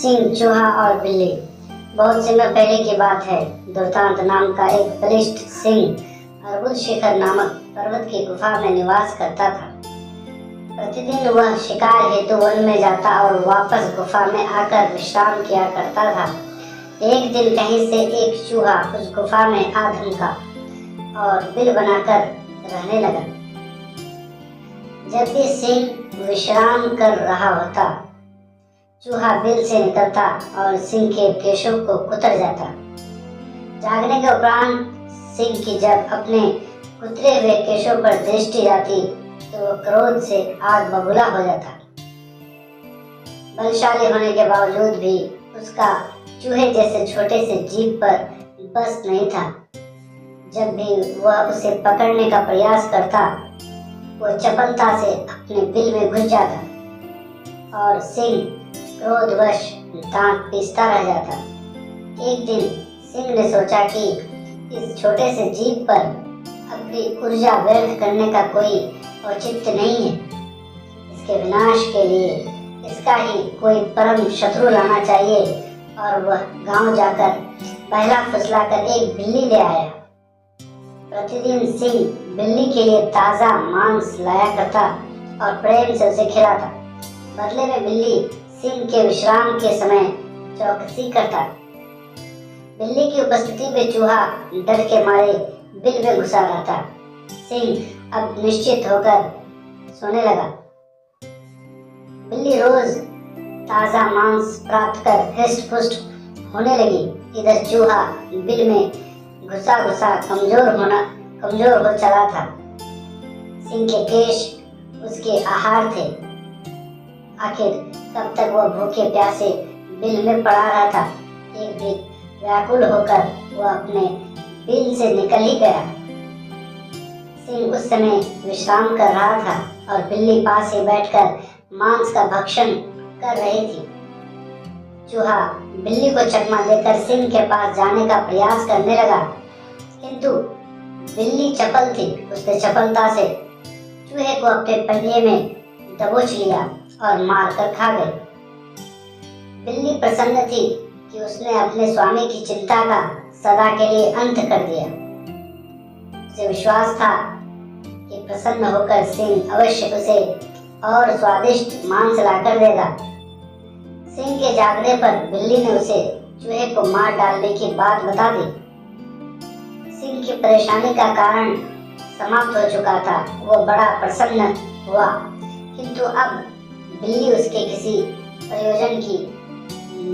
सिंह, चूहा और बिल्ली। बहुत समय पहले की बात है। दुर्दांत नाम का एक बलिष्ठ सिंह अर्बुद शिखर नामक पर्वत की गुफा में निवास करता था। प्रतिदिन वह शिकार हेतु वन में जाता और वापस गुफा में आकर विश्राम किया करता था। एक दिन कहीं से एक चूहा उस गुफा में आ धमका और बिल बनाकर रहने लगा। जब भी सिंह विश्राम कर रहा होता, चूहा बिल से निकलता और सिंह के केशों को कुतर जाता। जागने के उपरांत सिंह की जब अपने कुतरे हुए केशों पर दृष्टि जाती तो वह क्रोध से आग बबूला हो जाता। बलशाली होने के बावजूद भी उसका चूहे जैसे छोटे से जीभ पर बस नहीं था। जब भी वह उसे पकड़ने का प्रयास करता, वह चपलता से अपने बिल में घुस जाता और सिंह क्रोधवश दांत पीसता रह जाता। एक दिन सिंह ने सोचा कि इस छोटे से जीभ पर अपनी ऊर्जा व्यर्थ करने का कोई औचित्य नहीं है। इसके विनाश के लिए इसका ही कोई परम शत्रु लाना चाहिए और वह गांव जाकर बहला फुसलाकर एक बिल्ली ले आया। प्रतिदिन सिंह बिल्ली के लिए ताजा मांस लाया करता और प्रेम से उसे खिलाता। बदले में बिल्ली सिंह के विश्राम के समय चौकसी करता। बिल्ली की उपस्थिति में चूहा डर के मारे बिल में घुसा रहता। सिंह अब निश्चित होकर सोने लगा। बिल्ली रोज ताजा मांस प्राप्त कर हृष्ट पुष्ट होने लगी। इधर चूहा बिल में घुसा घुसा कमजोर हो चला था। सिंह के केश उसके आहार थे। आखिर कब तक वह भूखे प्यासे बिल में पड़ा रहा था। एक दिन व्याकुल होकर वह अपने बिल से निकल ही गया। सिंह उस समय विश्राम कर रहा था और बिल्ली पास ही बैठकर मांस का भक्षण कर रही थी। चूहा बिल्ली को चकमा देकर सिंह के पास जाने का प्रयास करने लगा, किंतु बिल्ली चपल थी। उसने चपलता से चूहे को अपने पहिए में दबोच लिया और मार कर खा गई। बिल्ली प्रसन्न थी कि उसने अपने स्वामी की चिंता का सदा के लिए अंत कर दिया। उसे विश्वास था कि प्रसन्न होकर सिंह अवश्य उसे और स्वादिष्ट मांस लाकर देगा। सिंह के जागने पर बिल्ली ने उसे चूहे को मार डालने की बात बता दी। सिंह की परेशानी का कारण समाप्त हो चुका था। वो बड़ा प्रसन्न हुआ, किंतु अब बिल्ली उसके किसी प्रयोजन की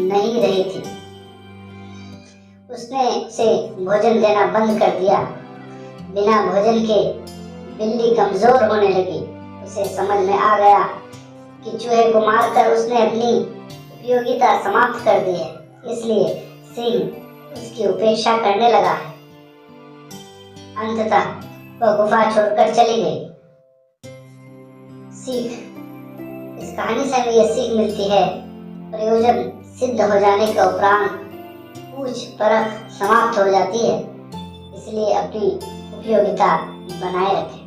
नहीं रही थी। उसने उसे भोजन देना बंद कर दिया। बिना भोजन के बिल्ली कमजोर होने लगी। उसे समझ में आ गया कि चूहे को मारकर उसने अपनी उपयोगिता समाप्त कर दी है, इसलिए सिंह उसकी उपेक्षा करने लगा है। अंततः वह गुफा छोड़कर चली गई। सीख, इस कहानी से हमें यह सीख मिलती है, प्रयोजन सिद्ध हो जाने के उपरांत पूछ परख समाप्त हो जाती है, इसलिए अपनी उपयोगिता बनाए रखें।